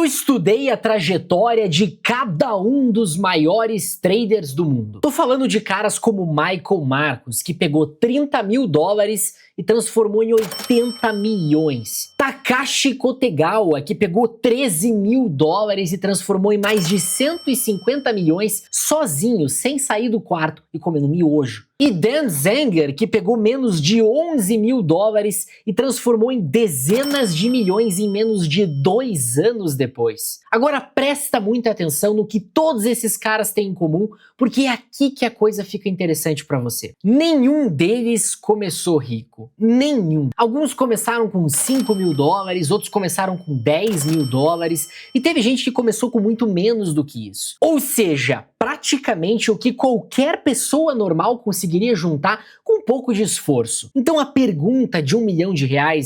Eu estudei a trajetória de cada um dos maiores traders do mundo. Tô falando de caras como Michael Marcus, que pegou 30 mil dólares e transformou em 80 milhões. Takashi Kotegawa, que pegou 13 mil dólares e transformou em mais de 150 milhões sozinho, sem sair do quarto e comendo miojo. E Dan Zanger, que pegou menos de 11 mil dólares e transformou em dezenas de milhões em menos de 2 anos depois. Agora presta muita atenção no que todos esses caras têm em comum, porque é aqui que a coisa fica interessante para você. Nenhum deles começou rico. Nenhum. Alguns começaram com 5 mil dólares, outros começaram com 10 mil dólares, e teve gente que começou com muito menos do que isso. Ou seja, praticamente o que qualquer pessoa normal conseguiria juntar com um pouco de esforço. Então a pergunta de R$1 milhão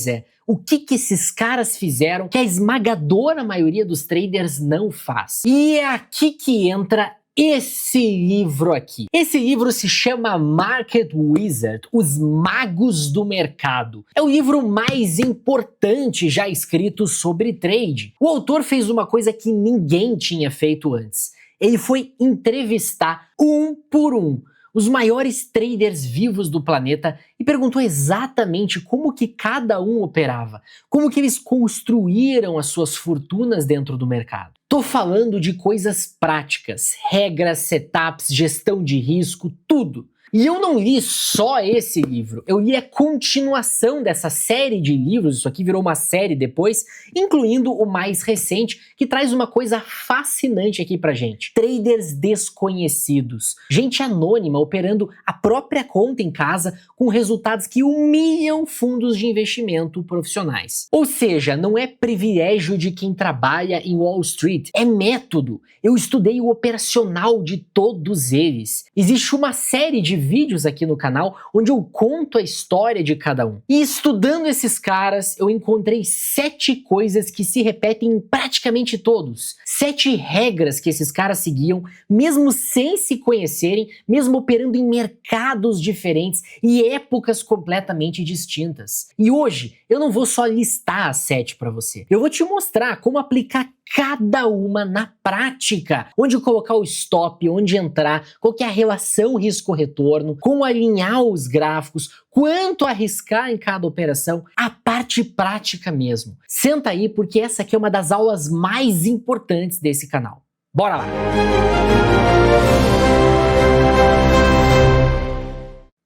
é: o que esses caras fizeram que a esmagadora maioria dos traders não faz? E é aqui que entra esse livro aqui. Esse livro se chama Market Wizard, Os Magos do Mercado. É o livro mais importante já escrito sobre trade. O autor fez uma coisa que ninguém tinha feito antes. Ele foi entrevistar um por um os maiores traders vivos do planeta e perguntou exatamente como que cada um operava, como que eles construíram as suas fortunas dentro do mercado. Tô falando de coisas práticas, regras, setups, gestão de risco, tudo. E eu não li só esse livro, eu li a continuação dessa série de livros, isso aqui virou uma série depois, incluindo o mais recente, que traz uma coisa fascinante aqui pra gente. Traders desconhecidos, gente anônima operando a própria conta em casa com resultados que humilham fundos de investimento profissionais. Ou seja, não é privilégio de quem trabalha em Wall Street, é método. Eu estudei o operacional de todos eles. Existe uma série de vídeos aqui no canal onde eu conto a história de cada um. E estudando esses caras, eu encontrei 7 coisas que se repetem em praticamente todos. 7 regras que esses caras seguiam, mesmo sem se conhecerem, mesmo operando em mercados diferentes e épocas completamente distintas. E hoje, eu não vou só listar as 7 para você. Eu vou te mostrar como aplicar cada uma na prática, onde colocar o stop, onde entrar, qual que é a relação risco-retorno, como alinhar os gráficos, quanto arriscar em cada operação, a parte prática mesmo. Senta aí porque essa aqui é uma das aulas mais importantes desse canal. Bora lá!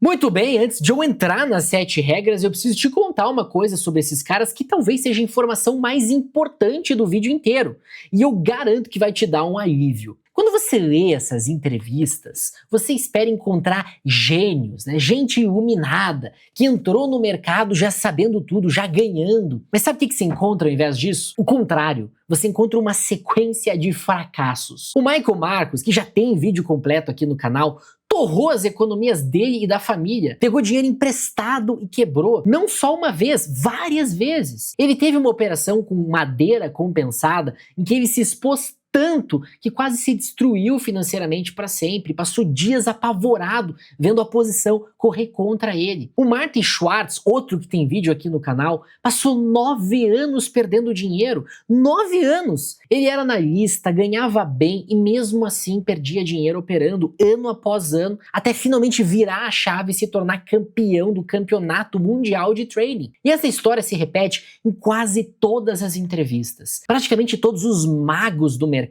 Muito bem, antes de eu entrar nas 7 regras, eu preciso te contar uma coisa sobre esses caras que talvez seja a informação mais importante do vídeo inteiro. E eu garanto que vai te dar um alívio. Quando você lê essas entrevistas, você espera encontrar gênios, né? Gente iluminada, que entrou no mercado já sabendo tudo, já ganhando. Mas sabe o que você encontra ao invés disso? O contrário. Você encontra uma sequência de fracassos. O Michael Marcus, que já tem vídeo completo aqui no canal, torrou as economias dele e da família, pegou dinheiro emprestado e quebrou. Não só uma vez, várias vezes. Ele teve uma operação com madeira compensada em que ele se expôs tanto que quase se destruiu financeiramente para sempre, passou dias apavorado vendo a posição correr contra ele. O Martin Schwartz, outro que tem vídeo aqui no canal, passou 9 anos perdendo dinheiro. 9 anos! Ele era analista, ganhava bem e mesmo assim perdia dinheiro operando ano após ano, até finalmente virar a chave e se tornar campeão do campeonato mundial de trading. E essa história se repete em quase todas as entrevistas. Praticamente todos os magos do mercado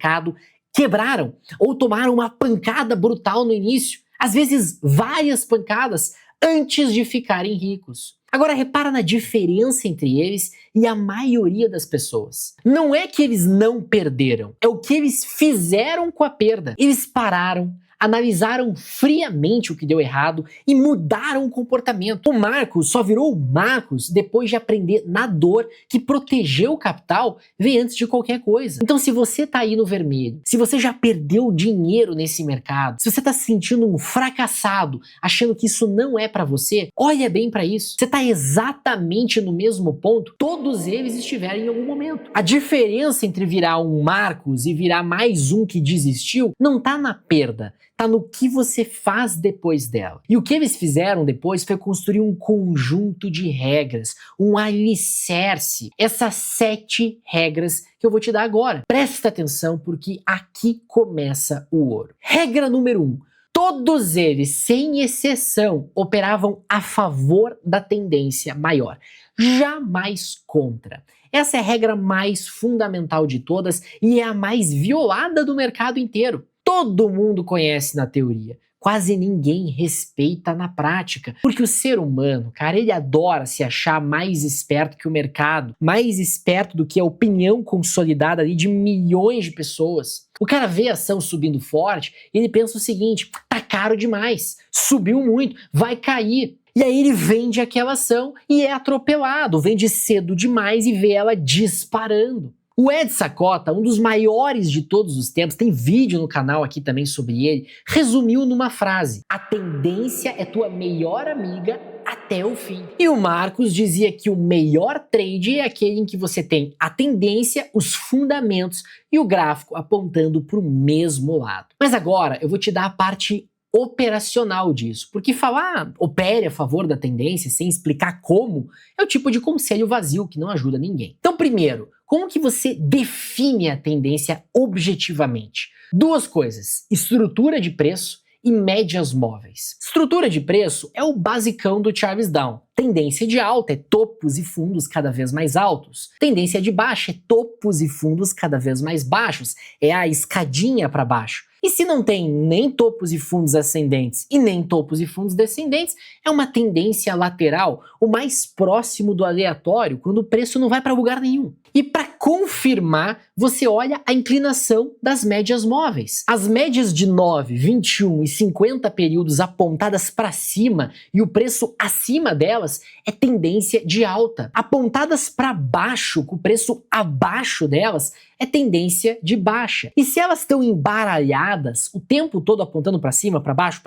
quebraram ou tomaram uma pancada brutal no início, às vezes várias pancadas, antes de ficarem ricos. Agora repara na diferença entre eles e a maioria das pessoas. Não é que eles não perderam, é o que eles fizeram com a perda. Eles pararam, analisaram friamente o que deu errado e mudaram o comportamento. O Marcos só virou o Marcos depois de aprender na dor que proteger o capital vem antes de qualquer coisa. Então se você tá aí no vermelho, se você já perdeu dinheiro nesse mercado, se você tá se sentindo um fracassado, achando que isso não é pra você, olha bem pra isso. Você tá exatamente no mesmo ponto, todos eles estiveram em algum momento. A diferença entre virar um Marcos e virar mais um que desistiu não tá na perda, tá no que você faz depois dela. E o que eles fizeram depois foi construir um conjunto de regras, um alicerce, essas 7 regras que eu vou te dar agora. Presta atenção porque aqui começa o ouro. Regra número 1. Todos eles, sem exceção, operavam a favor da tendência maior, jamais contra. Essa é a regra mais fundamental de todas e é a mais violada do mercado inteiro. Todo mundo conhece na teoria, quase ninguém respeita na prática, porque o ser humano, cara, ele adora se achar mais esperto que o mercado, mais esperto do que a opinião consolidada ali de milhões de pessoas. O cara vê a ação subindo forte e ele pensa o seguinte: tá caro demais, subiu muito, vai cair. E aí ele vende aquela ação e é atropelado, vende cedo demais e vê ela disparando. O Ed Seykota, um dos maiores de todos os tempos, tem vídeo no canal aqui também sobre ele, resumiu numa frase: a tendência é tua melhor amiga até o fim. E o Marcos dizia que o melhor trade é aquele em que você tem a tendência, os fundamentos e o gráfico apontando para o mesmo lado. Mas agora eu vou te dar a parte operacional disso, porque falar opere a favor da tendência sem explicar como é o tipo de conselho vazio que não ajuda ninguém. Então, primeiro, como que você define a tendência objetivamente? 2 coisas: estrutura de preço e médias móveis. Estrutura de preço é o basicão do Charles Down. Tendência de alta é topos e fundos cada vez mais altos. Tendência de baixa é topos e fundos cada vez mais baixos. É a escadinha para baixo. E se não tem nem topos e fundos ascendentes e nem topos e fundos descendentes, é uma tendência lateral, o mais próximo do aleatório, quando o preço não vai para lugar nenhum. E para confirmar, você olha a inclinação das médias móveis. As médias de 9, 21 e 50 períodos apontadas para cima e o preço acima delas é tendência de alta. Apontadas para baixo, com o preço abaixo delas, é tendência de baixa. E se elas estão embaralhadas, o tempo todo apontando para cima, para baixo,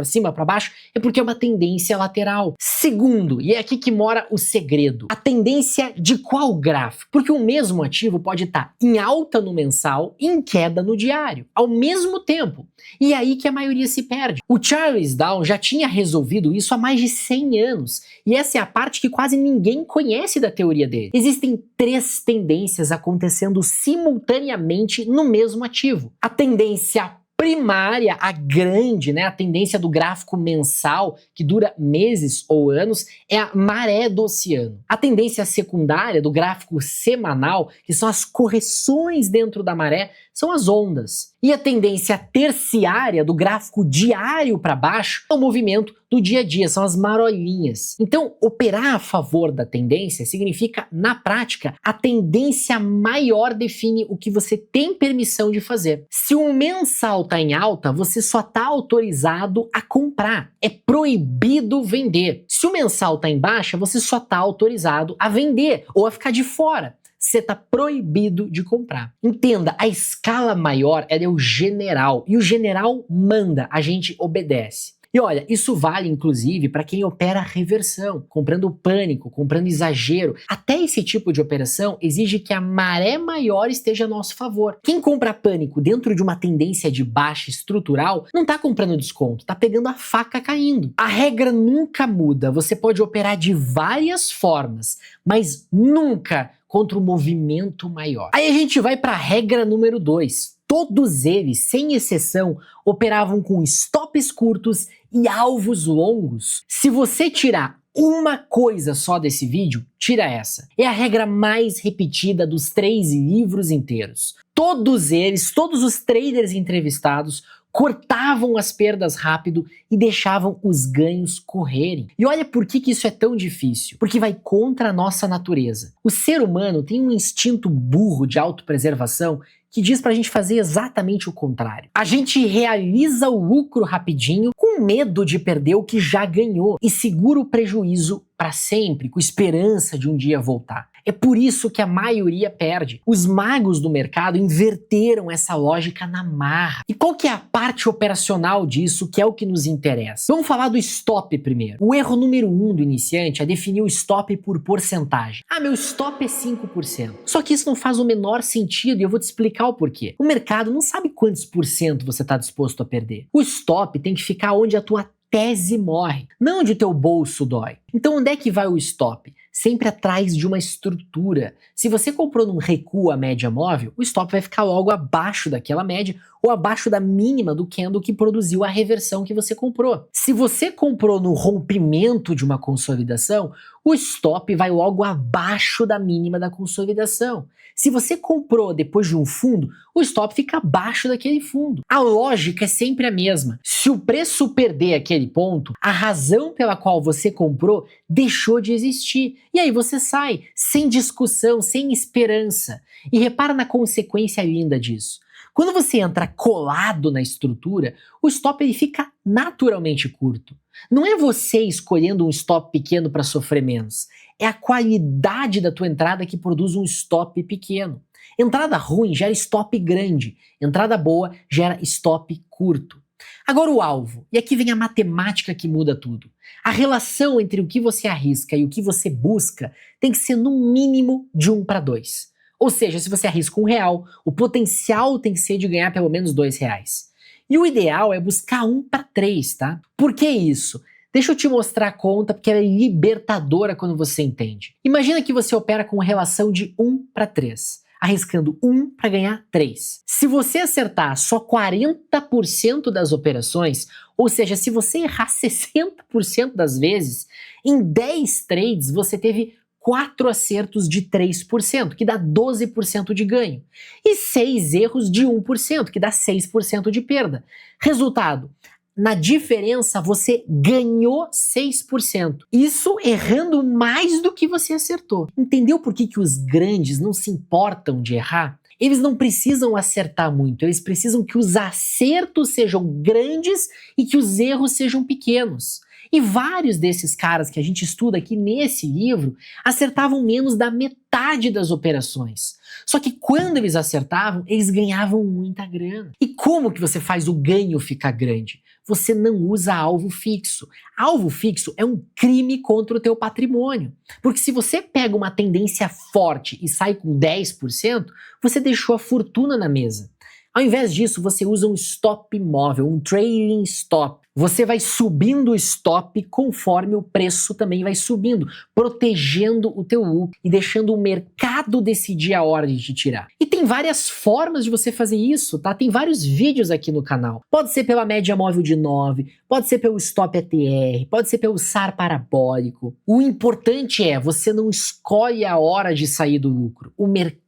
é porque é uma tendência lateral. Segundo, e é aqui que mora o segredo, a tendência de qual gráfico? Porque o mesmo ativo pode estar em alta no mensal e em queda no diário, ao mesmo tempo. E é aí que a maioria se perde. O Charles Down já tinha resolvido isso há mais de 100 anos, e essa é a parte que quase ninguém conhece da teoria dele. Existem 3 tendências acontecendo simultaneamente no mesmo ativo. A tendência primária, a grande, a tendência do gráfico mensal, que dura meses ou anos, é a maré do oceano. A tendência secundária do gráfico semanal, que são as correções dentro da maré, são as ondas. E a tendência terciária do gráfico diário para baixo é o movimento do dia a dia, são as marolinhas. Então, operar a favor da tendência significa, na prática, a tendência maior define o que você tem permissão de fazer. Se o mensal está em alta, você só está autorizado a comprar. É proibido vender. Se o mensal está em baixa, você só está autorizado a vender ou a ficar de fora. Você está proibido de comprar. Entenda, a escala maior é o general, e o general manda, a gente obedece. E olha, isso vale inclusive para quem opera reversão, comprando pânico, comprando exagero. Até esse tipo de operação exige que a maré maior esteja a nosso favor. Quem compra pânico dentro de uma tendência de baixa estrutural não está comprando desconto, está pegando a faca caindo. A regra nunca muda, você pode operar de várias formas, mas nunca contra o movimento maior. Aí a gente vai para a regra número 2. Todos eles, sem exceção, operavam com stops curtos e alvos longos. Se você tirar uma coisa só desse vídeo, tira essa. É a regra mais repetida dos 3 livros inteiros. Todos eles, todos os traders entrevistados, cortavam as perdas rápido e deixavam os ganhos correrem. E olha por que isso é tão difícil. Porque vai contra a nossa natureza. O ser humano tem um instinto burro de autopreservação que diz pra gente fazer exatamente o contrário. A gente realiza o lucro rapidinho com medo de perder o que já ganhou e segura o prejuízo para sempre, com esperança de um dia voltar. É por isso que a maioria perde. Os magos do mercado inverteram essa lógica na marra. E qual que é a parte operacional disso, que é o que nos interessa? Vamos falar do stop primeiro. O erro número 1 do iniciante é definir o stop por porcentagem. Ah, meu stop é 5%. Só que isso não faz o menor sentido e eu vou te explicar o porquê. O mercado não sabe quantos por cento você está disposto a perder. O stop tem que ficar onde a tua tese morre, não onde o teu bolso dói. Então onde é que vai o stop? Sempre atrás de uma estrutura. Se você comprou num recuo à média móvel, o stop vai ficar logo abaixo daquela média ou abaixo da mínima do candle que produziu a reversão que você comprou. Se você comprou no rompimento de uma consolidação, o stop vai logo abaixo da mínima da consolidação. Se você comprou depois de um fundo, o stop fica abaixo daquele fundo. A lógica é sempre a mesma. Se o preço perder aquele ponto, a razão pela qual você comprou deixou de existir. E aí você sai, sem discussão, sem esperança. E repara na consequência linda disso. Quando você entra colado na estrutura, o stop ele fica naturalmente curto. Não é você escolhendo um stop pequeno para sofrer menos. É a qualidade da tua entrada que produz um stop pequeno. Entrada ruim gera stop grande. Entrada boa gera stop curto. Agora o alvo. E aqui vem a matemática que muda tudo. A relação entre o que você arrisca e o que você busca tem que ser no mínimo de 1 para 2. Ou seja, se você arrisca R$1, o potencial tem que ser de ganhar pelo menos R$2. E o ideal é buscar 1 para 3, tá? Por que isso? Deixa eu te mostrar a conta, porque ela é libertadora quando você entende. Imagina que você opera com relação de 1 para 3, arriscando 1 para ganhar 3. Se você acertar só 40% das operações, ou seja, se você errar 60% das vezes, em 10 trades você teve 4 acertos de 3%, que dá 12% de ganho, e 6 erros de 1%, que dá 6% de perda. Resultado, na diferença você ganhou 6%. Isso errando mais do que você acertou. Entendeu por que os grandes não se importam de errar? Eles não precisam acertar muito, eles precisam que os acertos sejam grandes e que os erros sejam pequenos. E vários desses caras que a gente estuda aqui nesse livro acertavam menos da metade das operações. Só que quando eles acertavam, eles ganhavam muita grana. E como que você faz o ganho ficar grande? Você não usa alvo fixo. Alvo fixo é um crime contra o teu patrimônio. Porque se você pega uma tendência forte e sai com 10%, você deixou a fortuna na mesa. Ao invés disso, você usa um stop móvel, um trailing stop. Você vai subindo o stop conforme o preço também vai subindo, protegendo o teu lucro e deixando o mercado decidir a hora de te tirar. E tem várias formas de você fazer isso, tá? Tem vários vídeos aqui no canal. Pode ser pela média móvel de 9, pode ser pelo stop ATR, pode ser pelo SAR parabólico. O importante é, você não escolhe a hora de sair do lucro. O mercado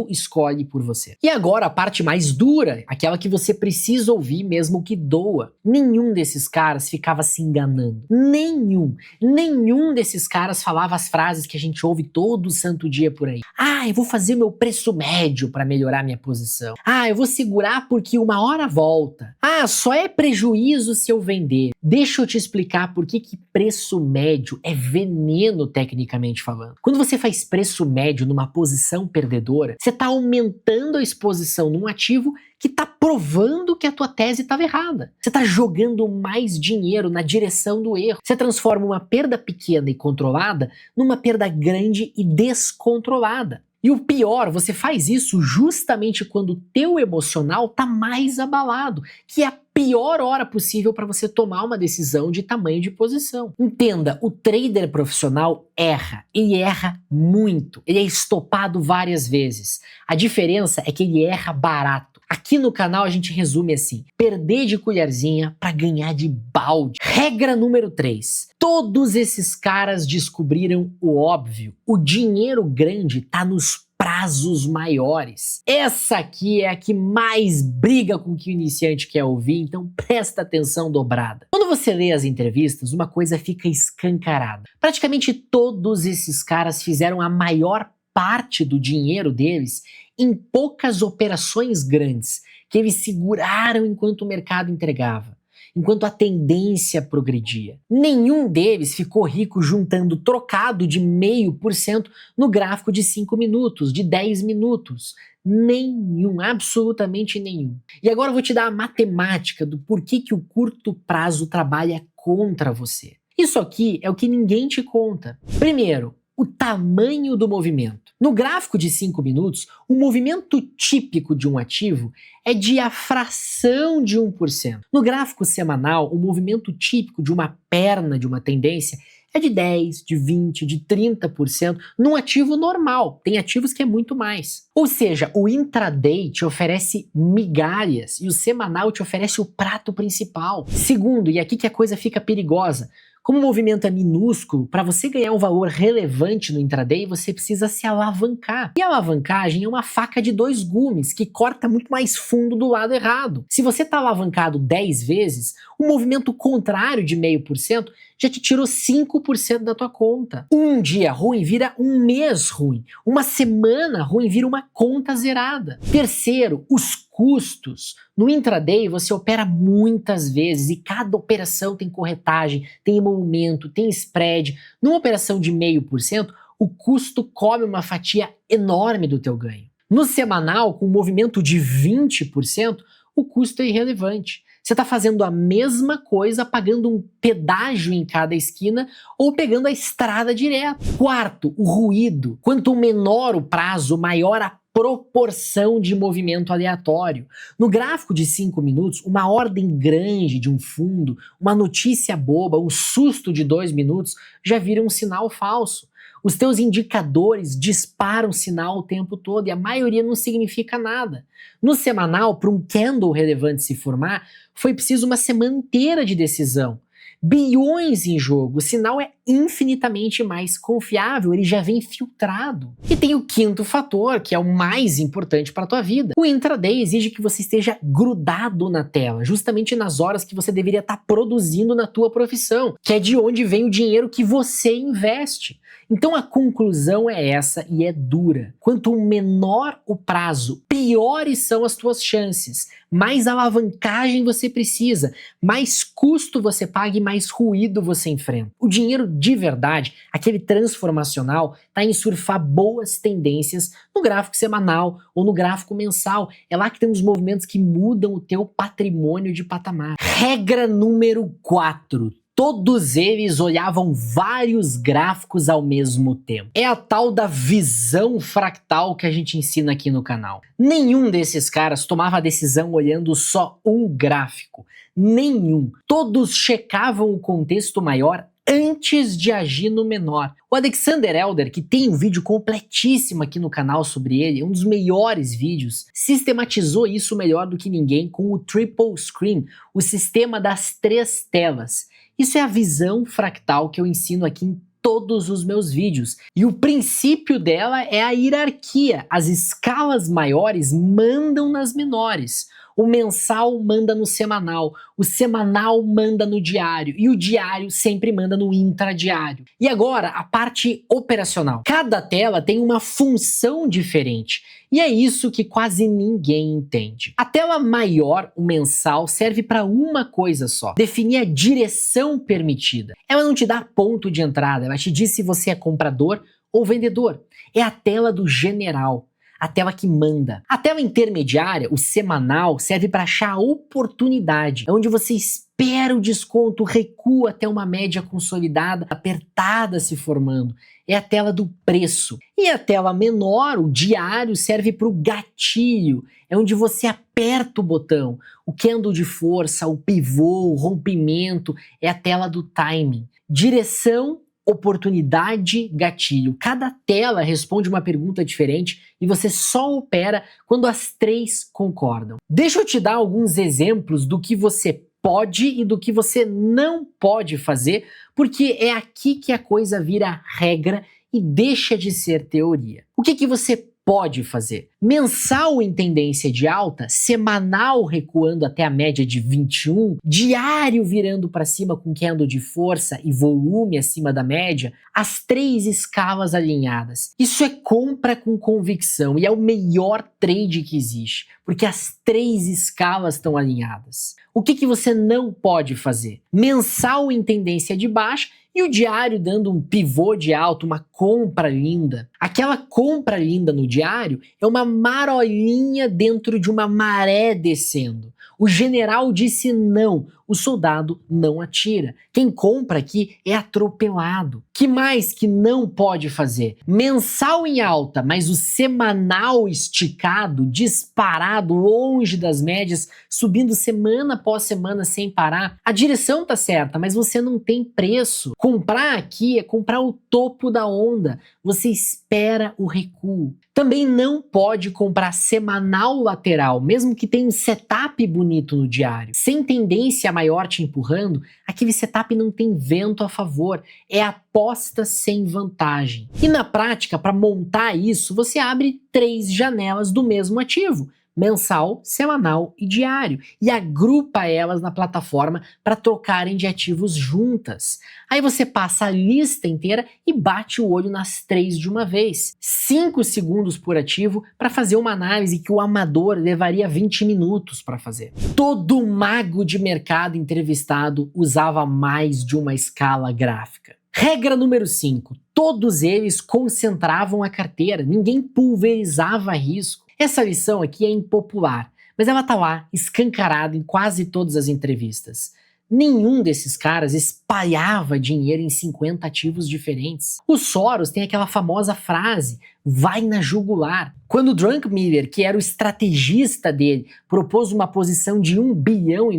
escolhe por você. E agora a parte mais dura, aquela que você precisa ouvir mesmo que doa. Nenhum desses caras ficava se enganando. Nenhum desses caras falava as frases que a gente ouve todo santo dia por aí. Ah, eu vou fazer meu preço médio para melhorar minha posição. Ah, eu vou segurar porque uma hora volta. Ah, só é prejuízo se eu vender. Deixa eu te explicar por que preço médio é veneno tecnicamente falando. Quando você faz preço médio numa posição perdedora, você está aumentando a exposição num ativo que está provando que a tua tese estava errada. Você está jogando mais dinheiro na direção do erro. Você transforma uma perda pequena e controlada numa perda grande e descontrolada. E o pior, você faz isso justamente quando o teu emocional está mais abalado, que é a pior hora possível para você tomar uma decisão de tamanho de posição. Entenda, o trader profissional erra, ele erra muito, ele é estopado várias vezes. A diferença é que ele erra barato. Aqui no canal a gente resume assim: perder de colherzinha para ganhar de balde. Regra número 3. Todos esses caras descobriram o óbvio. O dinheiro grande tá nos prazos maiores. Essa aqui é a que mais briga com o que o iniciante quer ouvir, então presta atenção dobrada. Quando você lê as entrevistas, uma coisa fica escancarada. Praticamente todos esses caras fizeram a maior parte do dinheiro deles em poucas operações grandes, que eles seguraram enquanto o mercado entregava. enquanto a tendência progredia. Nenhum deles ficou rico juntando trocado de 0,5% no gráfico de 5 minutos, de 10 minutos. Nenhum, absolutamente nenhum. E agora eu vou te dar a matemática do porquê que o curto prazo trabalha contra você. Isso aqui é o que ninguém te conta. Primeiro, o tamanho do movimento. No gráfico de 5 minutos, o movimento típico de um ativo é de a fração de 1%. No gráfico semanal, o movimento típico de uma perna de uma tendência é de 10, de 20, de 30% num ativo normal. Tem ativos que é muito mais. Ou seja, o intraday te oferece migalhas e o semanal te oferece o prato principal. Segundo, e aqui que a coisa fica perigosa, como o movimento é minúsculo, para você ganhar um valor relevante no intraday, você precisa se alavancar. E a alavancagem é uma faca de 2 gumes, que corta muito mais fundo do lado errado. Se você está alavancado 10 vezes, o movimento contrário de 0,5% já te tirou 5% da tua conta. Um dia ruim vira um mês ruim. Uma semana ruim vira uma conta zerada. Terceiro, os custos. No intraday você opera muitas vezes e cada operação tem corretagem, tem emolumento, tem spread. Numa operação de 0,5%, o custo come uma fatia enorme do teu ganho. No semanal, com um movimento de 20%, o custo é irrelevante. Você está fazendo a mesma coisa pagando um pedágio em cada esquina ou pegando a estrada direto. Quarto, o ruído. Quanto menor o prazo, maior a proporção de movimento aleatório. No gráfico de 5 minutos, uma ordem grande de um fundo, uma notícia boba, um susto de 2 minutos já vira um sinal falso. Os teus indicadores disparam sinal o tempo todo e a maioria não significa nada. No semanal, para um candle relevante se formar, foi preciso uma semana inteira de decisão. Bilhões em jogo, o sinal é infinitamente mais confiável, ele já vem filtrado. E tem o quinto fator, que é o mais importante para a tua vida. O intraday exige que você esteja grudado na tela, justamente nas horas que você deveria estar produzindo na tua profissão, que é de onde vem o dinheiro que você investe. Então a conclusão é essa e é dura. Quanto menor o prazo, piores são as tuas chances. Mais alavancagem você precisa, mais custo você paga e mais ruído você enfrenta. O dinheiro de verdade, aquele transformacional, está em surfar boas tendências no gráfico semanal ou no gráfico mensal. É lá que tem os movimentos que mudam o teu patrimônio de patamar. Regra número 4. Todos eles olhavam vários gráficos ao mesmo tempo. É a tal da visão fractal que a gente ensina aqui no canal. Nenhum desses caras tomava a decisão olhando só um gráfico. Nenhum. Todos checavam o contexto maior antes de agir no menor. O Alexander Elder, que tem um vídeo completíssimo aqui no canal sobre ele, um dos melhores vídeos, sistematizou isso melhor do que ninguém com o Triple Screen, o sistema das 3 telas. Isso é a visão fractal que eu ensino aqui em todos os meus vídeos. E o princípio dela é a hierarquia. As escalas maiores mandam nas menores. O mensal manda no semanal, o semanal manda no diário e o diário sempre manda no intradiário. E agora, a parte operacional. Cada tela tem uma função diferente e é isso que quase ninguém entende. A tela maior, o mensal, serve para uma coisa só: definir a direção permitida. Ela não te dá ponto de entrada, ela te diz se você é comprador ou vendedor. É a tela do general. A tela que manda. A tela intermediária, o semanal, serve para achar a oportunidade, é onde você espera o desconto, recua até uma média consolidada, apertada se formando. É a tela do preço. E a tela menor, o diário, serve para o gatilho, é onde você aperta o botão. O candle de força, o pivô, o rompimento, é a tela do timing. Direção, oportunidade, gatilho. Cada tela responde uma pergunta diferente e você só opera quando as 3 concordam. Deixa eu te dar alguns exemplos do que você pode e do que você não pode fazer, porque é aqui que a coisa vira regra e deixa de ser teoria. O que você pode fazer. Mensal em tendência de alta, semanal recuando até a média de 21, diário virando para cima com candle de força e volume acima da média, as 3 escalas alinhadas. Isso é compra com convicção e é o melhor trade que existe, porque as 3 escalas estão alinhadas. O que você não pode fazer? Mensal em tendência de baixa e o diário dando um pivô de alta, uma compra linda. Aquela compra linda no diário é uma marolinha dentro de uma maré descendo. O general disse não, o soldado não atira. Quem compra aqui é atropelado. Que mais que não pode fazer? Mensal em alta, mas o semanal esticado, disparado, longe das médias, subindo semana após semana sem parar. A direção tá certa, mas você não tem preço. Comprar aqui é comprar o topo da onda. Você espera o recuo. Também não pode comprar semanal lateral, mesmo que tenha um setup bonito no diário. Sem tendência maior te empurrando, aquele setup não tem vento a favor, é aposta sem vantagem. E na prática, para montar isso, você abre 3 janelas do mesmo ativo: mensal, semanal e diário, e agrupa elas na plataforma para trocarem de ativos juntas. Aí você passa a lista inteira e bate o olho nas 3 de uma vez. 5 segundos por ativo para fazer uma análise que o amador levaria 20 minutos para fazer. Todo mago de mercado entrevistado usava mais de uma escala gráfica. Regra número 5. Todos eles concentravam a carteira, ninguém pulverizava risco. Essa lição aqui é impopular, mas ela tá lá, escancarada em quase todas as entrevistas. Nenhum desses caras espalhava dinheiro em 50 ativos diferentes. O Soros tem aquela famosa frase, vai na jugular. Quando o Druckenmiller, que era o estrategista dele, propôs uma posição de US$ 1,5 bilhão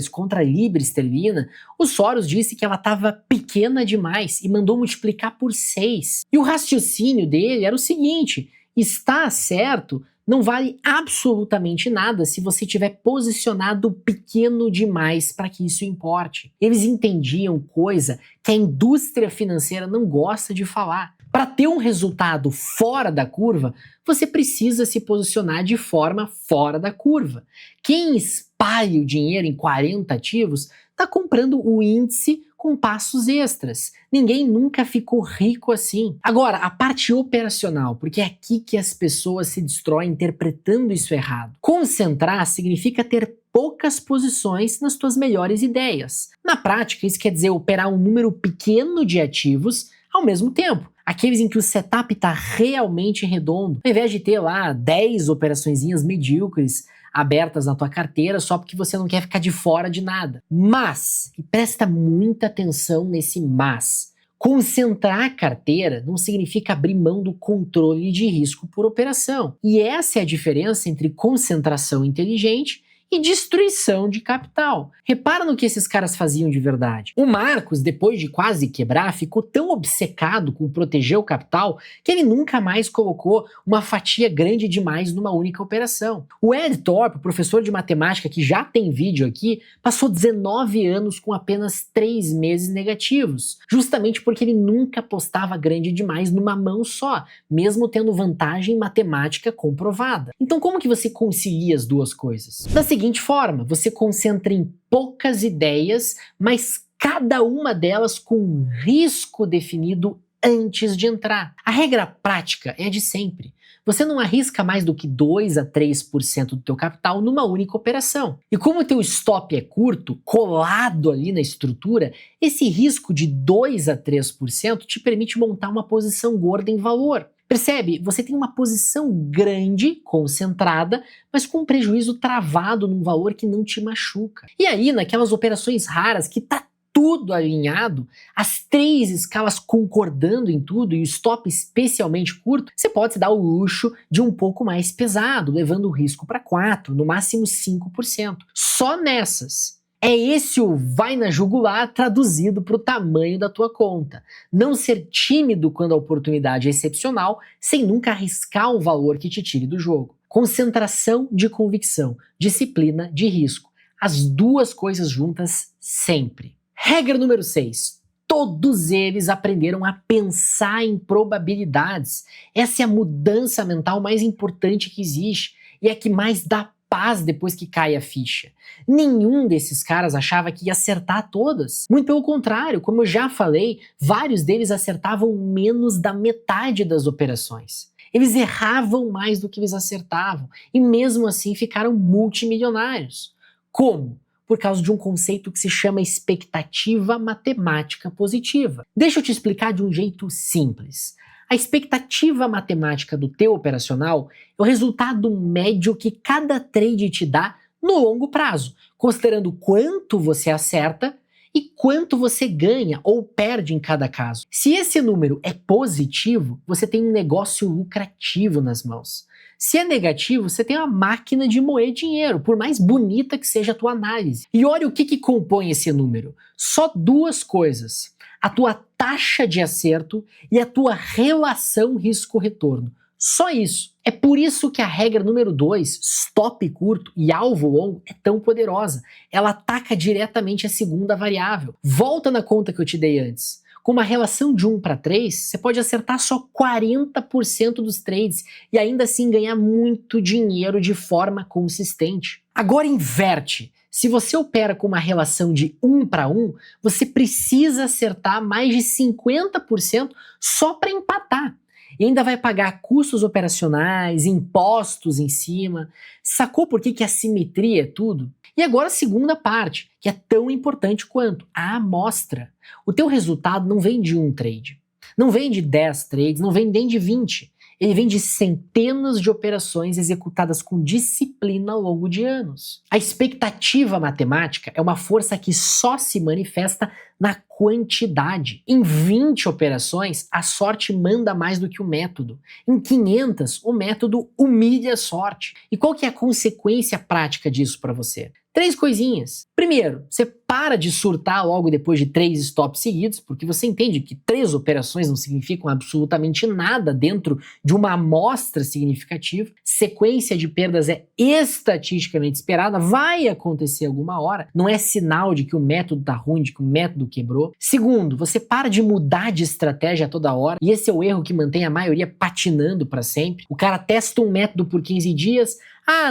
contra a libra esterlina, o Soros disse que ela estava pequena demais e mandou multiplicar por 6. E o raciocínio dele era o seguinte: está certo, não vale absolutamente nada se você tiver posicionado pequeno demais para que isso importe. Eles entendiam coisa que a indústria financeira não gosta de falar. Para ter um resultado fora da curva, você precisa se posicionar de forma fora da curva. Quem espalha o dinheiro em 40 ativos está comprando o índice com passos extras. Ninguém nunca ficou rico assim. Agora, a parte operacional, porque é aqui que as pessoas se destroem interpretando isso errado. Concentrar significa ter poucas posições nas tuas melhores ideias. Na prática, isso quer dizer operar um número pequeno de ativos ao mesmo tempo. Aqueles em que o setup está realmente redondo, ao invés de ter lá 10 operaçõezinhas medíocres abertas na tua carteira só porque você não quer ficar de fora de nada. Mas, e presta muita atenção nesse mas, concentrar a carteira não significa abrir mão do controle de risco por operação. E essa é a diferença entre concentração inteligente e destruição de capital. Repara no que esses caras faziam de verdade. O Marcos, depois de quase quebrar, ficou tão obcecado com proteger o capital que ele nunca mais colocou uma fatia grande demais numa única operação. O Ed Thorpe, professor de matemática que já tem vídeo aqui, passou 19 anos com apenas 3 meses negativos, justamente porque ele nunca apostava grande demais numa mão só, mesmo tendo vantagem matemática comprovada. Então como que você concilia as duas coisas? Da seguinte forma, você concentra em poucas ideias, mas cada uma delas com um risco definido antes de entrar. A regra prática é a de sempre. Você não arrisca mais do que 2 a 3% do teu capital numa única operação. E como o teu stop é curto, colado ali na estrutura, esse risco de 2 a 3% te permite montar uma posição gorda em valor. Percebe? Você tem uma posição grande, concentrada, mas com um prejuízo travado num valor que não te machuca. E aí, naquelas operações raras que tá tudo alinhado, as 3 escalas concordando em tudo e o stop especialmente curto, você pode se dar o luxo de um pouco mais pesado, levando o risco para 4%, no máximo 5%. Só nessas. É esse o vai na jugular traduzido para o tamanho da tua conta. Não ser tímido quando a oportunidade é excepcional, sem nunca arriscar um valor que te tire do jogo. Concentração de convicção, disciplina de risco. As duas coisas juntas sempre. Regra número 6. Todos eles aprenderam a pensar em probabilidades. Essa é a mudança mental mais importante que existe e é a que mais dá paz depois que cai a ficha. Nenhum desses caras achava que ia acertar todas. Muito pelo contrário, como eu já falei, vários deles acertavam menos da metade das operações. Eles erravam mais do que eles acertavam e mesmo assim ficaram multimilionários. Como? Por causa de um conceito que se chama expectativa matemática positiva. Deixa eu te explicar de um jeito simples. A expectativa matemática do teu operacional é o resultado médio que cada trade te dá no longo prazo, considerando quanto você acerta e quanto você ganha ou perde em cada caso. Se esse número é positivo, você tem um negócio lucrativo nas mãos. Se é negativo, você tem uma máquina de moer dinheiro, por mais bonita que seja a tua análise. E olha o que compõe esse número. Só duas coisas. A tua taxa de acerto e a tua relação risco-retorno. Só isso. É por isso que a regra número 2, stop curto e alvo longo, é tão poderosa. Ela ataca diretamente a segunda variável. Volta na conta que eu te dei antes. Com uma relação de 1 para 3, você pode acertar só 40% dos trades e ainda assim ganhar muito dinheiro de forma consistente. Agora inverte. Se você opera com uma relação de 1 para 1, você precisa acertar mais de 50% só para empatar. E ainda vai pagar custos operacionais, impostos em cima. Sacou por que a simetria é tudo? E agora a segunda parte, que é tão importante quanto a amostra. O teu resultado não vem de um trade, não vem de 10 trades, não vem nem de 20. Ele vem de centenas de operações executadas com disciplina ao longo de anos. A expectativa matemática é uma força que só se manifesta na quantidade. Em 20 operações, a sorte manda mais do que o método. Em 500, o método humilha a sorte. E qual que é a consequência prática disso para você? 3 coisinhas. Primeiro, você para de surtar logo depois de 3 stops seguidos, porque você entende que 3 operações não significam absolutamente nada dentro de uma amostra significativa. Sequência de perdas é estatisticamente esperada, vai acontecer alguma hora. Não é sinal de que o método tá ruim, de que o método quebrou. Segundo, você para de mudar de estratégia a toda hora, e esse é o erro que mantém a maioria patinando para sempre. O cara testa um método por 15 dias,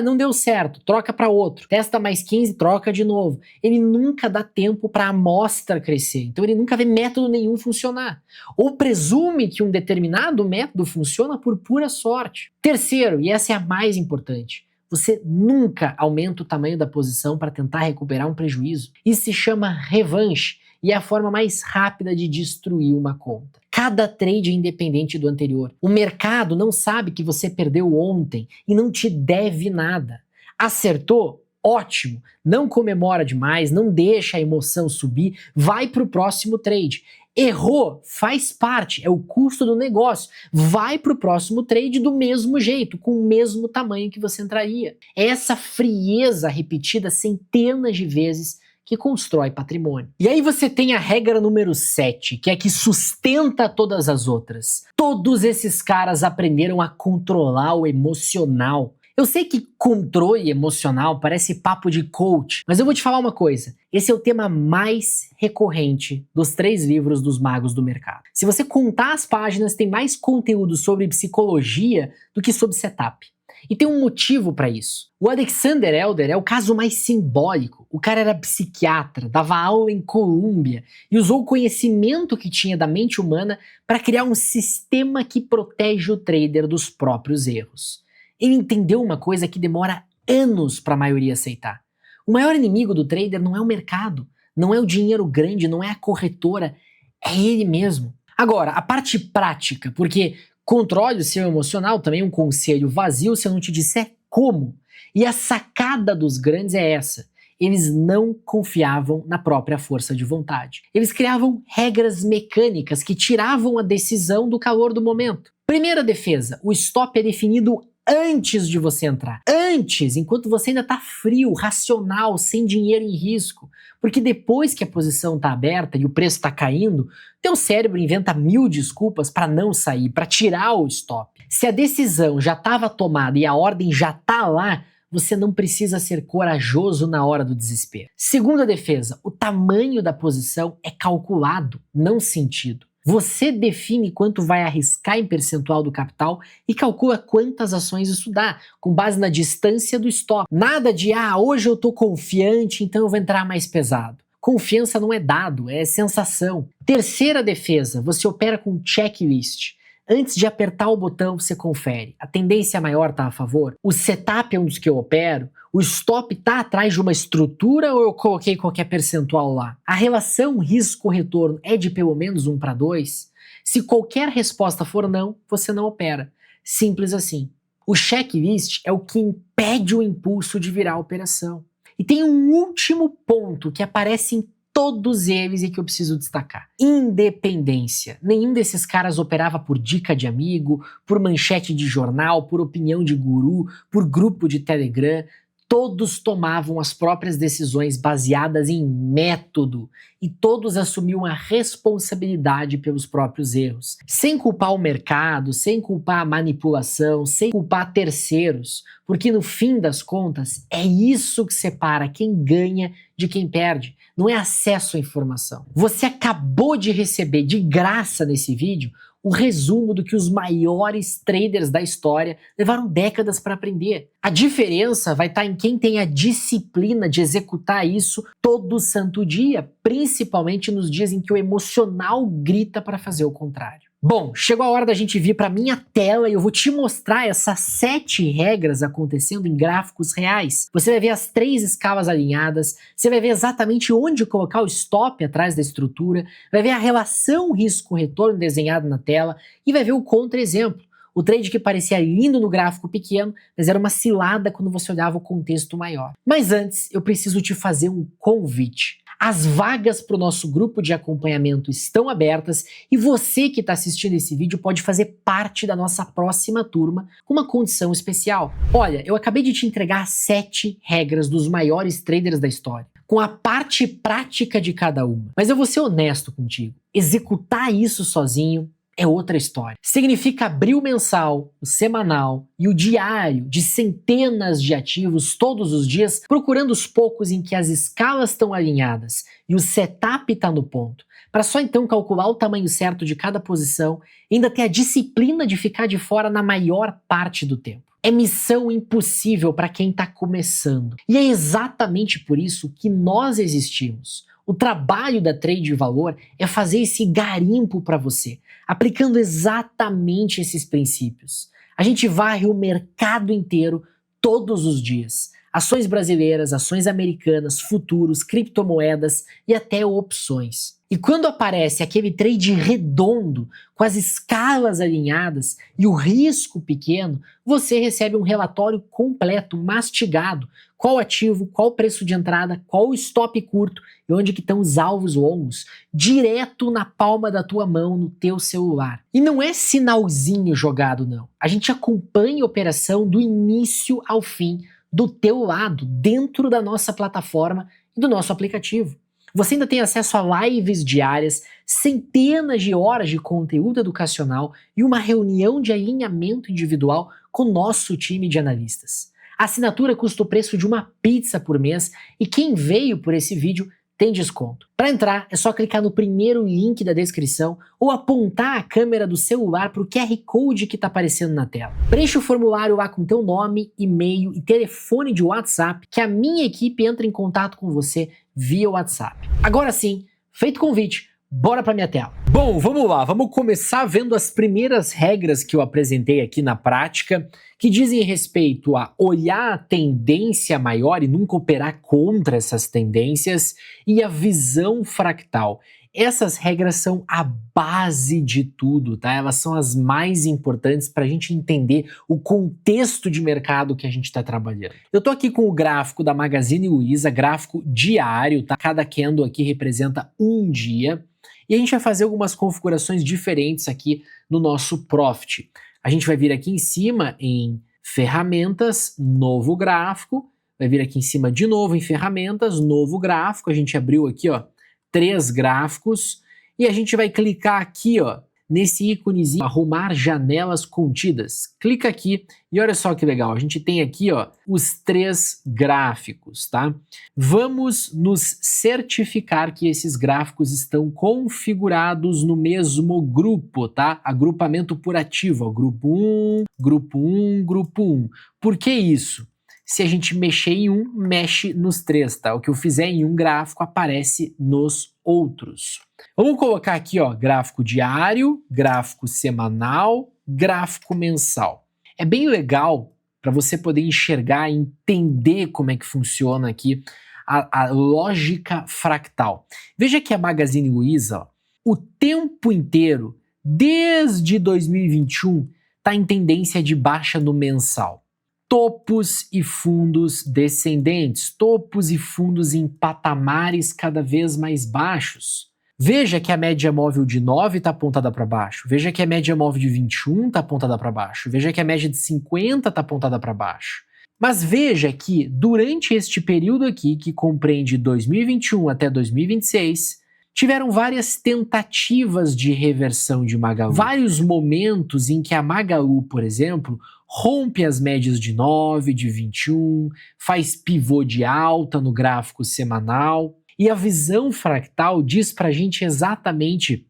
não deu certo, troca para outro. Testa mais 15, troca de novo. Ele nunca dá tempo para a amostra crescer. Então ele nunca vê método nenhum funcionar. Ou presume que um determinado método funciona por pura sorte. Terceiro, e essa é a mais importante, você nunca aumenta o tamanho da posição para tentar recuperar um prejuízo. Isso se chama revanche e é a forma mais rápida de destruir uma conta. Cada trade é independente do anterior. O mercado não sabe que você perdeu ontem e não te deve nada. Acertou? Ótimo. Não comemora demais, não deixa a emoção subir, vai para o próximo trade. Errou? Faz parte, é o custo do negócio. Vai para o próximo trade do mesmo jeito, com o mesmo tamanho que você entraria. É essa frieza repetida centenas de vezes que constrói patrimônio. E aí você tem a regra número 7, que é que sustenta todas as outras. Todos esses caras aprenderam a controlar o emocional. Eu sei que controle emocional parece papo de coach, mas eu vou te falar uma coisa. Esse é o tema mais recorrente dos 3 livros dos magos do mercado. Se você contar as páginas, tem mais conteúdo sobre psicologia do que sobre setup. E tem um motivo para isso. O Alexander Elder é o caso mais simbólico. O cara era psiquiatra, dava aula em Colômbia e usou o conhecimento que tinha da mente humana para criar um sistema que protege o trader dos próprios erros. Ele entendeu uma coisa que demora anos para a maioria aceitar. O maior inimigo do trader não é o mercado, não é o dinheiro grande, não é a corretora, é ele mesmo. Agora, a parte prática, porque controle o seu emocional também é um conselho vazio se eu não te disser como. E a sacada dos grandes é essa. Eles não confiavam na própria força de vontade. Eles criavam regras mecânicas que tiravam a decisão do calor do momento. Primeira defesa, o stop é definido antes de você entrar. Antes, enquanto você ainda está frio, racional, sem dinheiro em risco. Porque depois que a posição está aberta e o preço está caindo, teu cérebro inventa 1000 desculpas para não sair, para tirar o stop. Se a decisão já estava tomada e a ordem já está lá, você não precisa ser corajoso na hora do desespero. Segunda defesa, o tamanho da posição é calculado, não sentido. Você define quanto vai arriscar em percentual do capital e calcula quantas ações isso dá, com base na distância do stop. Nada de, hoje eu tô confiante, então eu vou entrar mais pesado. Confiança não é dado, é sensação. Terceira defesa, você opera com checklist. Antes de apertar o botão, você confere. A tendência maior está a favor? O setup é um dos que eu opero? O stop está atrás de uma estrutura ou eu coloquei qualquer percentual lá? A relação risco-retorno é de pelo menos 1:2? Se qualquer resposta for não, você não opera. Simples assim. O checklist é o que impede o impulso de virar a operação. E tem um último ponto que aparece em todos eles e que eu preciso destacar. Independência. Nenhum desses caras operava por dica de amigo, por manchete de jornal, por opinião de guru, por grupo de Telegram. Todos tomavam as próprias decisões baseadas em método e todos assumiam a responsabilidade pelos próprios erros, sem culpar o mercado, sem culpar a manipulação, sem culpar terceiros, porque no fim das contas é isso que separa quem ganha de quem perde, não é acesso à informação. Você acabou de receber de graça nesse vídeo o resumo do que os maiores traders da história levaram décadas para aprender. A diferença vai estar em quem tem a disciplina de executar isso todo santo dia, principalmente nos dias em que o emocional grita para fazer o contrário. Bom, chegou a hora da gente vir para minha tela e eu vou te mostrar essas 7 regras acontecendo em gráficos reais. Você vai ver as 3 escalas alinhadas, você vai ver exatamente onde colocar o stop atrás da estrutura, vai ver a relação risco-retorno desenhada na tela e vai ver o contra-exemplo. O trade que parecia lindo no gráfico pequeno, mas era uma cilada quando você olhava o contexto maior. Mas antes, eu preciso te fazer um convite. As vagas para o nosso grupo de acompanhamento estão abertas e você que está assistindo esse vídeo pode fazer parte da nossa próxima turma com uma condição especial. Olha, eu acabei de te entregar as 7 regras dos maiores traders da história, com a parte prática de cada uma. Mas eu vou ser honesto contigo, executar isso sozinho é outra história. Significa abrir o mensal, o semanal e o diário de centenas de ativos todos os dias, procurando os poucos em que as escalas estão alinhadas e o setup está no ponto, para só então calcular o tamanho certo de cada posição e ainda ter a disciplina de ficar de fora na maior parte do tempo. É missão impossível para quem está começando. E é exatamente por isso que nós existimos. O trabalho da Trade de Valor é fazer esse garimpo para você, aplicando exatamente esses princípios. A gente varre o mercado inteiro todos os dias. Ações brasileiras, ações americanas, futuros, criptomoedas e até opções. E quando aparece aquele trade redondo, com as escalas alinhadas e o risco pequeno, você recebe um relatório completo, mastigado, qual ativo, qual preço de entrada, qual o stop curto e onde que estão os alvos longos, direto na palma da tua mão, no teu celular. E não é sinalzinho jogado não, a gente acompanha a operação do início ao fim, do teu lado, dentro da nossa plataforma e do nosso aplicativo. Você ainda tem acesso a lives diárias, centenas de horas de conteúdo educacional e uma reunião de alinhamento individual com o nosso time de analistas. A assinatura custa o preço de uma pizza por mês e quem veio por esse vídeo tem desconto. Para entrar, é só clicar no primeiro link da descrição ou apontar a câmera do celular para o QR Code que está aparecendo na tela. Preencha o formulário lá com teu nome, e-mail e telefone de WhatsApp que a minha equipe entra em contato com você via WhatsApp. Agora sim, feito o convite, bora para minha tela. Bom, vamos lá, vamos começar vendo as primeiras regras que eu apresentei aqui na prática, que dizem respeito a olhar a tendência maior e nunca operar contra essas tendências e a visão fractal. Essas regras são a base de tudo, tá? Elas são as mais importantes para a gente entender o contexto de mercado que a gente está trabalhando. Eu tô aqui com o gráfico da Magazine Luiza, gráfico diário, tá? Cada candle aqui representa um dia. E a gente vai fazer algumas configurações diferentes aqui no nosso Profit. A gente vai vir aqui em cima em ferramentas, novo gráfico, vai vir aqui em cima de novo em ferramentas, novo gráfico. A gente abriu aqui, ó, 3 gráficos e a gente vai clicar aqui, ó, nesse íconezinho, arrumar janelas contidas. Clica aqui e olha só que legal, a gente tem aqui ó, os 3 gráficos, tá? Vamos nos certificar que esses gráficos estão configurados no mesmo grupo, tá? Agrupamento por ativo, ó, grupo 1, grupo 1, grupo 1. Por que isso? Se a gente mexer em um, mexe nos 3, tá? O que eu fizer em um gráfico aparece nos outros. Vamos colocar aqui, ó, gráfico diário, gráfico semanal, gráfico mensal. É bem legal para você poder enxergar e entender como é que funciona aqui a lógica fractal. Veja que a Magazine Luiza, ó, o tempo inteiro, desde 2021, está em tendência de baixa no mensal. Topos e fundos descendentes, topos e fundos em patamares cada vez mais baixos. Veja que a média móvel de 9 está apontada para baixo, veja que a média móvel de 21 está apontada para baixo, veja que a média de 50 está apontada para baixo. Mas veja que durante este período aqui, que compreende 2021 até 2026, tiveram várias tentativas de reversão de Magalu. Vários momentos em que a Magalu, por exemplo, rompe as médias de 9, de 21, faz pivô de alta no gráfico semanal. E a visão fractal diz pra gente exatamente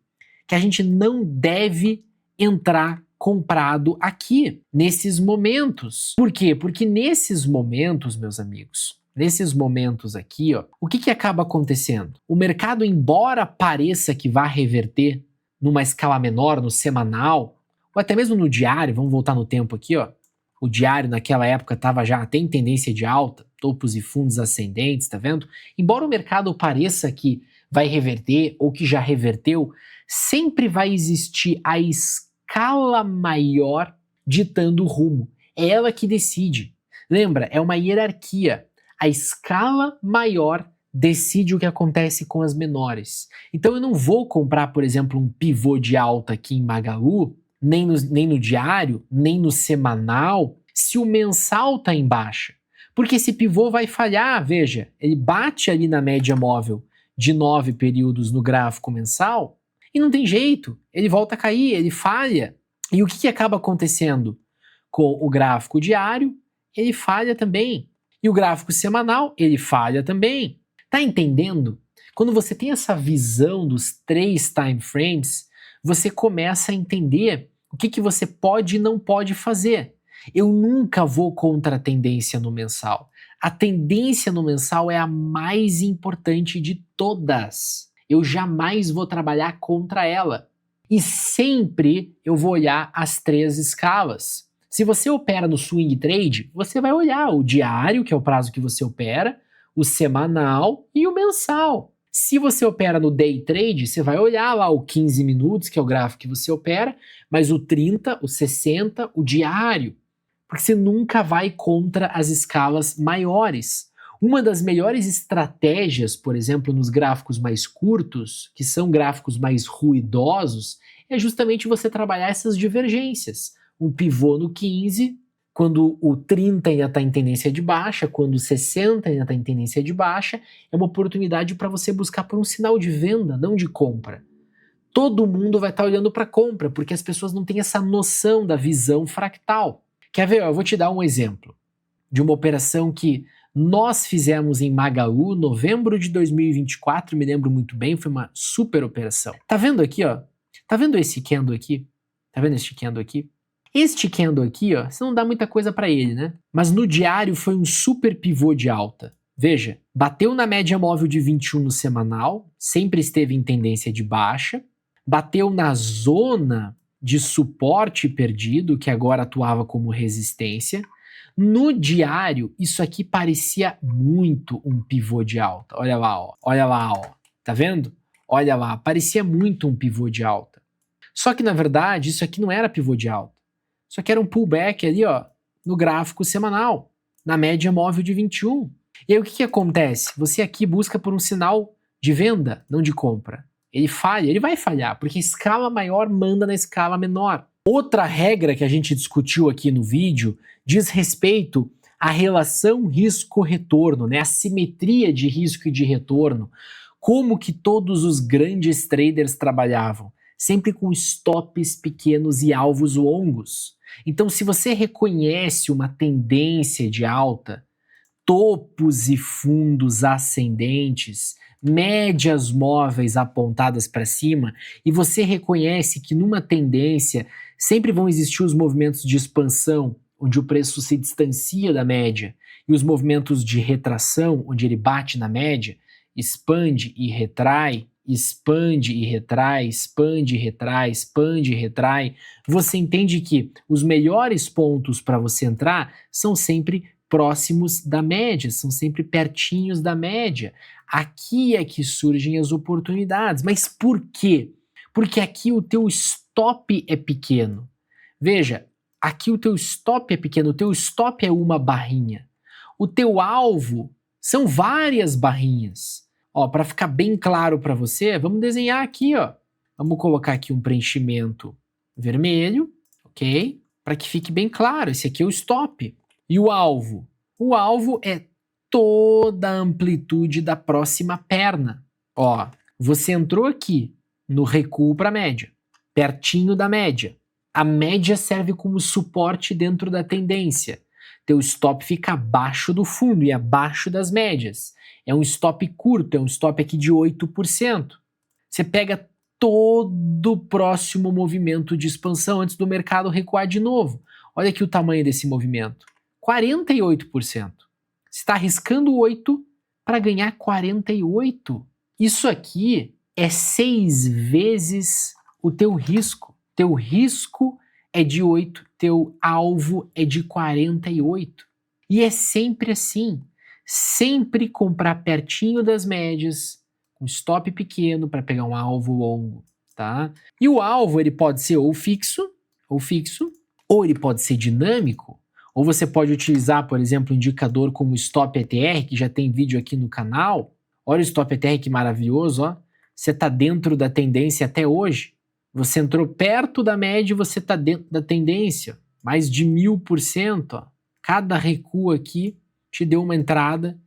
que a gente não deve entrar comprado aqui, nesses momentos. Por quê? Porque nesses momentos, meus amigos, nesses momentos aqui, ó, o que acaba acontecendo? O mercado, embora pareça que vá reverter numa escala menor, no semanal, ou até mesmo no diário, vamos voltar no tempo aqui, ó. O diário naquela época estava já até em tendência de alta, topos e fundos ascendentes, tá vendo? Embora o mercado pareça que vai reverter ou que já reverteu, sempre vai existir a escala maior ditando o rumo. É ela que decide. Lembra, é uma hierarquia. A escala maior decide o que acontece com as menores. Então eu não vou comprar, por exemplo, um pivô de alta aqui em Magalu, nem no diário, nem no semanal, se o mensal está em baixa. Porque esse pivô vai falhar, veja, ele bate ali na média móvel de 9 períodos no gráfico mensal e não tem jeito, ele volta a cair, ele falha. E o que acaba acontecendo com o gráfico diário? Ele falha também. E o gráfico semanal, ele falha também. Tá entendendo? Quando você tem essa visão dos 3 time frames, você começa a entender o que você pode e não pode fazer. Eu nunca vou contra a tendência no mensal. A tendência no mensal é a mais importante de todas. Eu jamais vou trabalhar contra ela. E sempre eu vou olhar as 3 escalas. Se você opera no swing trade, você vai olhar o diário, que é o prazo que você opera, o semanal e o mensal. Se você opera no day trade, você vai olhar lá o 15 minutos, que é o gráfico que você opera, mas o 30, o 60, o diário. Porque você nunca vai contra as escalas maiores. Uma das melhores estratégias, por exemplo, nos gráficos mais curtos, que são gráficos mais ruidosos, é justamente você trabalhar essas divergências. Um pivô no 15, quando o 30 ainda está em tendência de baixa, quando o 60 ainda está em tendência de baixa, é uma oportunidade para você buscar por um sinal de venda, não de compra. Todo mundo vai estar olhando para compra, porque as pessoas não têm essa noção da visão fractal. Quer ver? Eu vou te dar um exemplo de uma operação que nós fizemos em Magalu, novembro de 2024, me lembro muito bem, foi uma super operação. Tá vendo aqui, ó? Tá vendo esse candle aqui? Tá vendo este candle aqui? Este candle aqui, ó, você não dá muita coisa para ele, né? Mas no diário foi um super pivô de alta. Veja, bateu na média móvel de 21 no semanal, sempre esteve em tendência de baixa, bateu na zona de suporte perdido, que agora atuava como resistência. No diário, isso aqui parecia muito um pivô de alta. Olha lá, ó. Olha lá, ó. Tá vendo? Olha lá, parecia muito um pivô de alta. Só que, na verdade, isso aqui não era pivô de alta. Isso aqui era um pullback ali, ó, no gráfico semanal, na média móvel de 21. E aí o que acontece? Você aqui busca por um sinal de venda, não de compra. Ele falha, ele vai falhar, porque a escala maior manda na escala menor. Outra regra que a gente discutiu aqui no vídeo diz respeito à relação risco-retorno, né? A simetria de risco e de retorno. Como que todos os grandes traders trabalhavam? sempre com stops pequenos e alvos longos. Então, se você reconhece uma tendência de alta, topos e fundos ascendentes, médias móveis apontadas para cima, e você reconhece que numa tendência sempre vão existir os movimentos de expansão, onde o preço se distancia da média, e os movimentos de retração, onde ele bate na média, expande e retrai, expande e retrai, expande e retrai, expande e retrai, você entende que os melhores pontos para você entrar são sempre próximos da média, são sempre pertinhos da média. Aqui é que surgem as oportunidades. Mas por quê? Porque aqui o teu stop é pequeno. Veja, aqui o teu stop é pequeno, o teu stop é uma barrinha. O teu alvo são várias barrinhas. Ó, para ficar bem claro para você, vamos desenhar aqui, ó. Vamos colocar aqui um preenchimento vermelho, ok? Para que fique bem claro, esse aqui é o stop. E o alvo? O alvo é toda a amplitude da próxima perna. Ó, você entrou aqui no recuo para a média, pertinho da média. A média serve como suporte dentro da tendência. Teu stop fica abaixo do fundo e abaixo das médias. É um stop curto, é um stop aqui de 8%. Você pega todo o próximo movimento de expansão antes do mercado recuar de novo. Olha aqui o tamanho desse movimento. 48%. Você está arriscando 8 para ganhar 48. Isso aqui é 6 vezes o teu risco. Teu risco é de 8, teu alvo é de 48. E é sempre assim. Sempre comprar pertinho das médias, com stop pequeno para pegar um alvo longo, tá? E o alvo ele pode ser ou fixo, ou ele pode ser dinâmico, ou você pode utilizar, por exemplo, um indicador como o Stop ETR, que já tem vídeo aqui no canal. Olha o Stop ETR que maravilhoso, ó. Você está dentro da tendência até hoje. Você entrou perto da média e você está dentro da tendência. Mais de 1000%, ó. Cada recuo aqui te deu uma entrada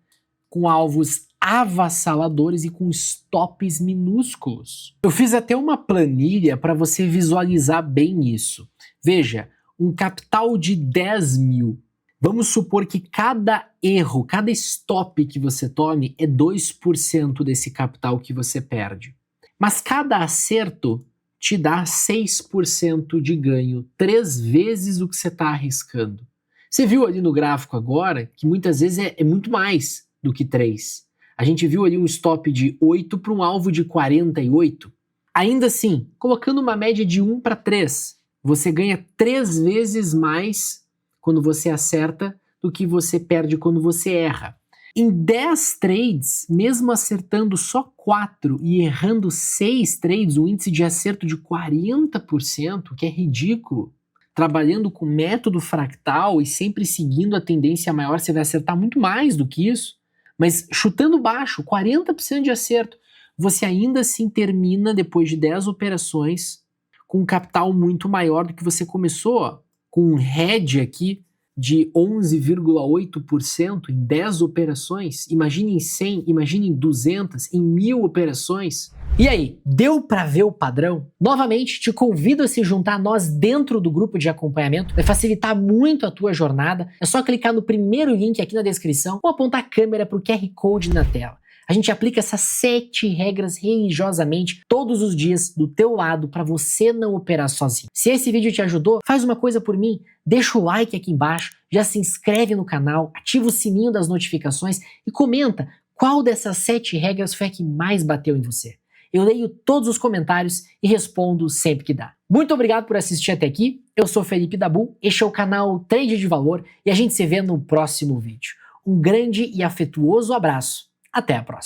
com alvos avassaladores e com stops minúsculos. Eu fiz até uma planilha para você visualizar bem isso. Veja, um capital de 10 mil. Vamos supor que cada erro, cada stop que você tome é 2% desse capital que você perde. Mas cada acerto te dá 6% de ganho, 3 vezes o que você está arriscando. Você viu ali no gráfico agora que muitas vezes é muito mais do que 3. A gente viu ali um stop de 8 para um alvo de 48. Ainda assim, colocando uma média de 1 para 3, você ganha 3 vezes mais quando você acerta do que você perde quando você erra. Em 10 trades, mesmo acertando só 4 e errando 6 trades, um índice de acerto de 40%, que é ridículo. Trabalhando com método fractal e sempre seguindo a tendência maior, você vai acertar muito mais do que isso. Mas chutando baixo, 40% de acerto, você ainda assim termina, depois de 10 operações, com um capital muito maior do que você começou, ó, com um hedge aqui de 11,8% em 10 operações. Imagine em 100, imagine em 200, em 1000 operações. E aí, deu para ver o padrão? Novamente, te convido a se juntar a nós dentro do grupo de acompanhamento. Vai facilitar muito a tua jornada. É só clicar no primeiro link aqui na descrição ou apontar a câmera para o QR Code na tela. A gente aplica essas 7 regras religiosamente todos os dias do teu lado para você não operar sozinho. Se esse vídeo te ajudou, faz uma coisa por mim. Deixa o like aqui embaixo, já se inscreve no canal, ativa o sininho das notificações e comenta qual dessas 7 regras foi a que mais bateu em você. Eu leio todos os comentários e respondo sempre que dá. Muito obrigado por assistir até aqui. Eu sou Felipe Dabu, este é o canal Trade de Valor e a gente se vê no próximo vídeo. Um grande e afetuoso abraço. Até a próxima.